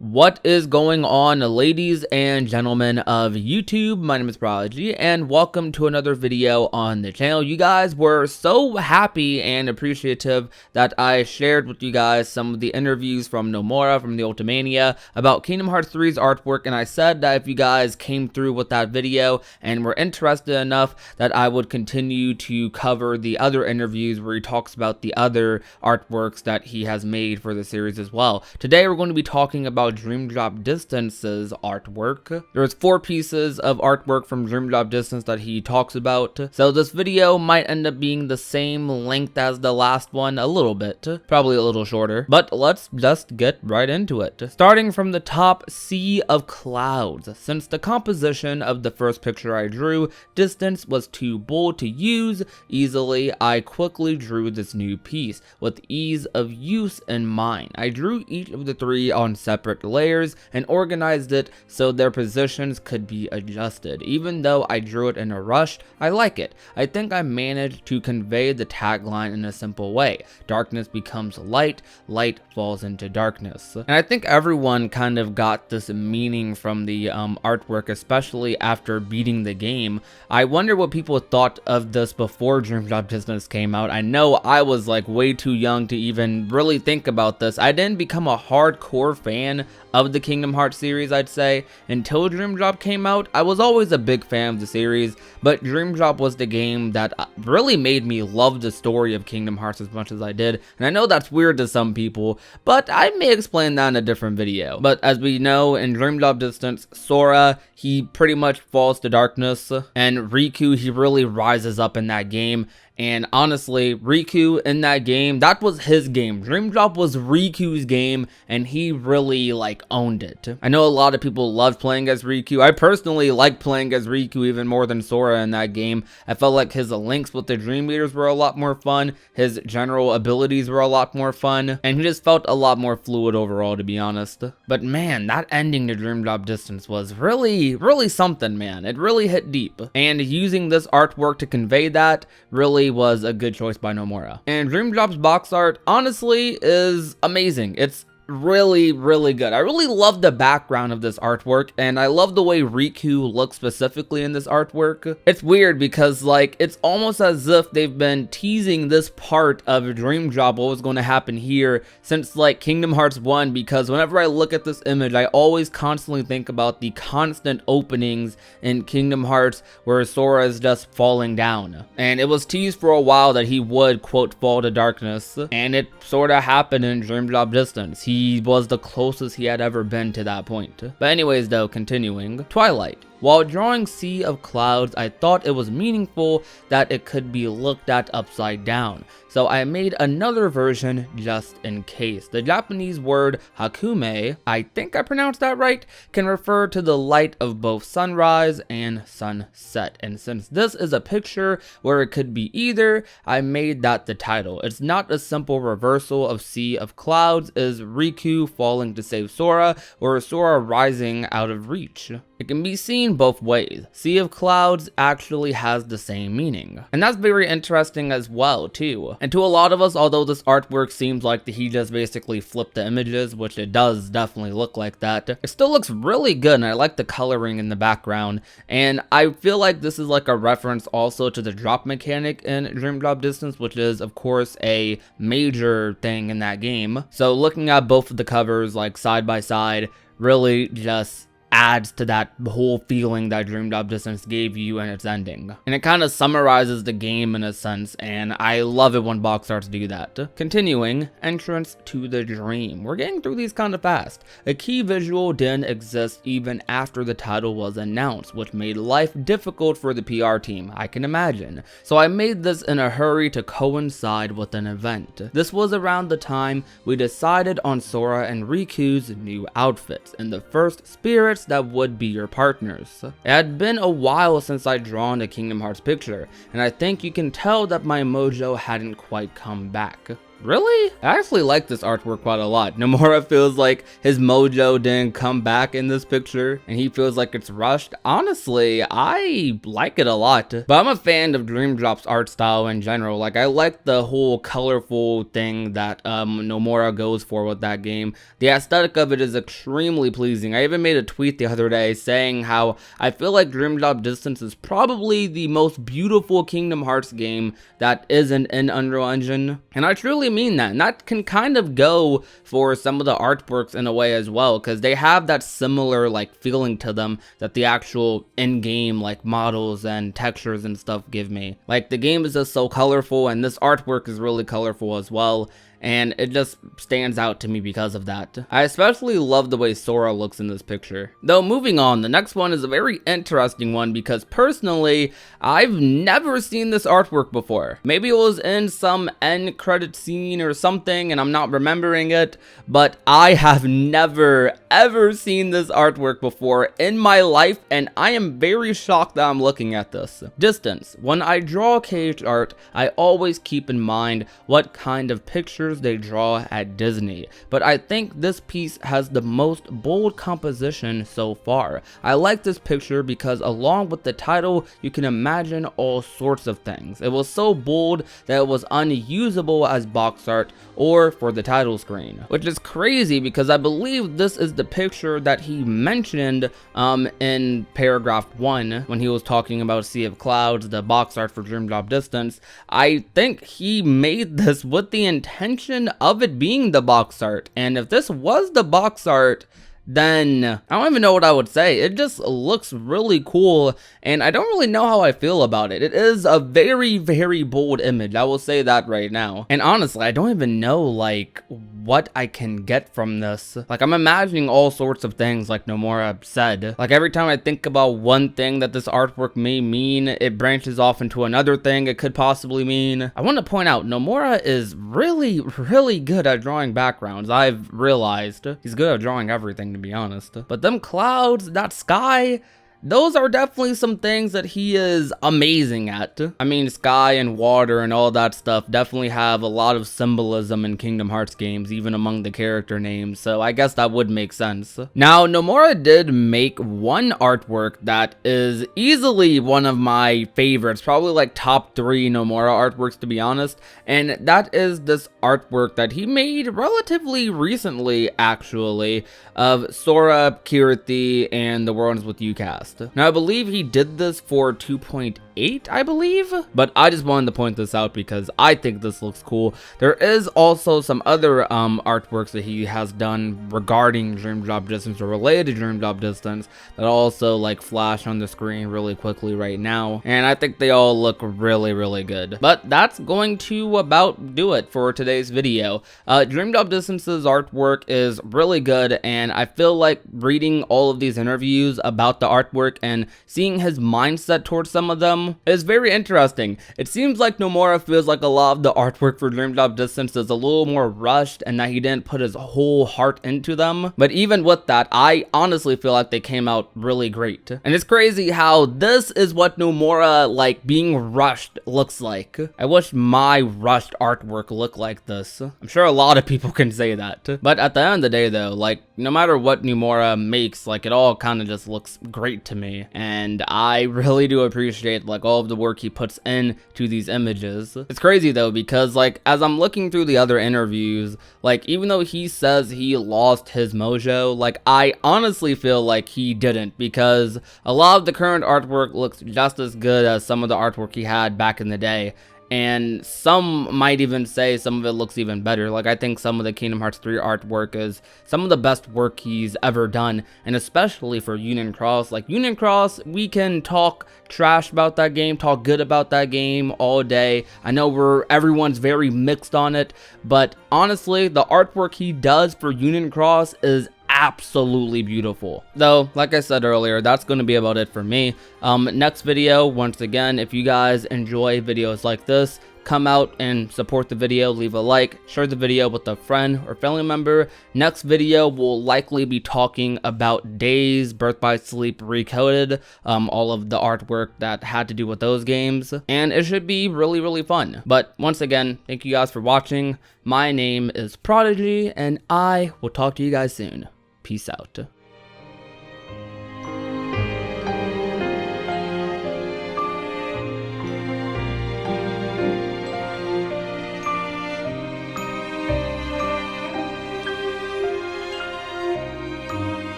What is going on, ladies and gentlemen of YouTube? My name is Prodigy and welcome to another video on the channel. You guys were so happy and appreciative that I shared with you guys some of the interviews from Nomura from the Ultimania about Kingdom Hearts 3's artwork, and I said that if you guys came through with that video and were interested enough that I would continue to cover the other interviews where he talks about the other artworks that he has made for the series as well. Today we're going to be talking about Dream Drop Distance's artwork. There's 4 pieces of artwork from Dream Drop Distance that he talks about, so this video might end up being the same length as the last one, a little bit, probably a little shorter, but let's just get right into it. Starting from the top, Sea of Clouds. Since the composition of the first picture I drew, Distance was too bold to use easily, I quickly drew this new piece with ease of use in mind. I drew each of the 3 on separate layers and organized it so their positions could be adjusted. Even though I drew it in a rush, I like it. I think I managed to convey the tagline in a simple way. Darkness becomes light, light falls into darkness. And I think everyone kind of got this meaning from the artwork, especially after beating the game. I wonder what people thought of this before Dream Drop Distance came out. I know I was like way too young to even really think about this. I didn't become a hardcore fan of the Kingdom Hearts series, I'd say, until Dream Drop came out. I was always a big fan of the series, but Dream Drop was the game that really made me love the story of Kingdom Hearts as much as I did. And I know that's weird to some people, but I may explain that in a different video. But as we know, in Dream Drop Distance, Sora, he pretty much falls to darkness, and Riku, he really rises up in that game. And honestly, Riku in that game, that was his game. Dream Drop was Riku's game, and he really like owned it. I know a lot of people loved playing as Riku. I personally liked playing as Riku even more than Sora in that game. I felt like his links with the Dream Eaters were a lot more fun. His general abilities were a lot more fun, and he just felt a lot more fluid overall, to be honest. But man, that ending to Dream Drop Distance was really something, man. It really hit deep. And using this artwork to convey that really was a good choice by Nomura. And Dream Drop's box art honestly is amazing. It's really good. I really love the background of this artwork, and I love the way Riku looks specifically in this artwork. It's weird because like it's almost as if they've been teasing this part of Dream Drop, what was going to happen here, since like Kingdom Hearts 1, because whenever I look at this image, I always constantly think about the constant openings in Kingdom Hearts where Sora is just falling down. And it was teased for a while that he would, quote, fall to darkness, and it sort of happened in Dream Drop Distance. He was the closest he had ever been to that point. But anyways though, continuing. Twilight. While drawing Sea of Clouds, I thought it was meaningful that it could be looked at upside down, so I made another version just in case. The Japanese word Hakumay, I think I pronounced that right, can refer to the light of both sunrise and sunset, and since this is a picture where it could be either, I made that the title. It's not a simple reversal of Sea of Clouds is Riku falling to save Sora, or Sora rising out of reach. It can be seen both ways. Sea of Clouds actually has the same meaning, and that's very interesting as well too. And to a lot of us, although this artwork seems like he just basically flipped the images, which it does definitely look like that, it still looks really good, and I like the coloring in the background. And I feel like this is like a reference also to the drop mechanic in Dream Drop Distance, which is of course a major thing in that game. So looking at both of the covers like side by side really just adds to that whole feeling that Dream Drop Distance gave you in its ending. And it kind of summarizes the game in a sense, and I love it when box arts do that. Continuing, entrance to the dream. We're getting through these kind of fast. A key visual didn't exist even after the title was announced, which made life difficult for the PR team, I can imagine. So I made this in a hurry to coincide with an event. This was around the time we decided on Sora and Riku's new outfits, and the first spirits that would be your partners. It had been a while since I'd drawn a Kingdom Hearts picture, and I think you can tell that my mojo hadn't quite come back. Really? I actually like this artwork quite a lot. Nomura feels like his mojo didn't come back in this picture, and he feels like it's rushed. Honestly, I like it a lot. But I'm a fan of Dream Drop's art style in general. Like, I like the whole colorful thing that Nomura goes for with that game. The aesthetic of it is extremely pleasing. I even made a tweet the other day saying how I feel like Dream Drop Distance is probably the most beautiful Kingdom Hearts game that isn't in Unreal Engine. And I truly mean that. And that can kind of go for some of the artworks in a way as well, because they have that similar like feeling to them that the actual in-game like models and textures and stuff give me. Like, the game is just so colorful, and this artwork is really colorful as well, and it just stands out to me because of that. I especially love the way Sora looks in this picture. Though, moving on, the next one is a very interesting one because personally, I've never seen this artwork before. Maybe it was in some end credit scene or something and I'm not remembering it, but I have never ever seen this artwork before in my life, and I am very shocked that I'm looking at this. Distance. When I draw cage art, I always keep in mind what kind of pictures they draw at Disney, but I think this piece has the most bold composition so far. I like this picture because along with the title, you can imagine all sorts of things. It was so bold that it was unusable as box art or for the title screen, which is crazy because I believe this is the picture that he mentioned in paragraph 1 when he was talking about Sea of Clouds, the box art for Dream Drop Distance. I think he made this with the intention of it being the box art, and if this was the box art, then I don't even know what I would say. It just looks really cool, and I don't really know how I feel about it. It is a very, very bold image. I will say that right now. And honestly, I don't even know like what I can get from this. Like, I'm imagining all sorts of things like Nomura said. Like, every time I think about one thing that this artwork may mean, it branches off into another thing it could possibly mean. I want to point out, Nomura is really, really good at drawing backgrounds. I've realized he's good at drawing everything, to be honest. But them clouds, that sky, those are definitely some things that he is amazing at. I mean, sky and water and all that stuff definitely have a lot of symbolism in Kingdom Hearts games, even among the character names, so I guess that would make sense. Now, Nomura did make one artwork that is easily one of my favorites, probably like top 3 Nomura artworks, to be honest, and that is this artwork that he made relatively recently, actually, of Sora, Kiriti, and The World Ends With You cast. Now, I believe he did this for 2.8, I believe, but I just wanted to point this out because I think this looks cool. There is also some other artworks that he has done regarding Dream Drop Distance or related to Dream Drop Distance that also like flash on the screen really quickly right now, and I think they all look really, really good. But that's going to about do it for today's video. Dream Drop Distance's artwork is really good, and I feel like reading all of these interviews about the artwork and seeing his mindset towards some of them is very interesting. It seems like Nomura feels like a lot of the artwork for Dream Drop Distance is a little more rushed and that he didn't put his whole heart into them. But even with that, I honestly feel like they came out really great. And it's crazy how this is what Nomura like being rushed looks like. I wish my rushed artwork looked like this. I'm sure a lot of people can say that. But at the end of the day though, like, no matter what Nomura makes, like, it all kind of just looks great to me, and I really do appreciate like all of the work he puts into these images. It's crazy though, because like as I'm looking through the other interviews, like even though he says he lost his mojo, like I honestly feel like he didn't, because a lot of the current artwork looks just as good as some of the artwork he had back in the day. And some might even say some of it looks even better. Like, I think some of the Kingdom Hearts 3 artwork is some of the best work he's ever done, and especially for Union Cross. Like, Union Cross, we can talk trash about that game, talk good about that game all day. I know everyone's very mixed on it, but honestly, the artwork he does for Union Cross is absolutely beautiful. Though, like I said earlier, that's going to be about it for me. Next video, once again, if you guys enjoy videos like this, come out and support the video, leave a like, share the video with a friend or family member. Next video will likely be talking about Days, Birth by Sleep Recoded, all of the artwork that had to do with those games, and it should be really fun. But once again, thank you guys for watching. My name is Prodigy, and I will talk to you guys soon. Peace out.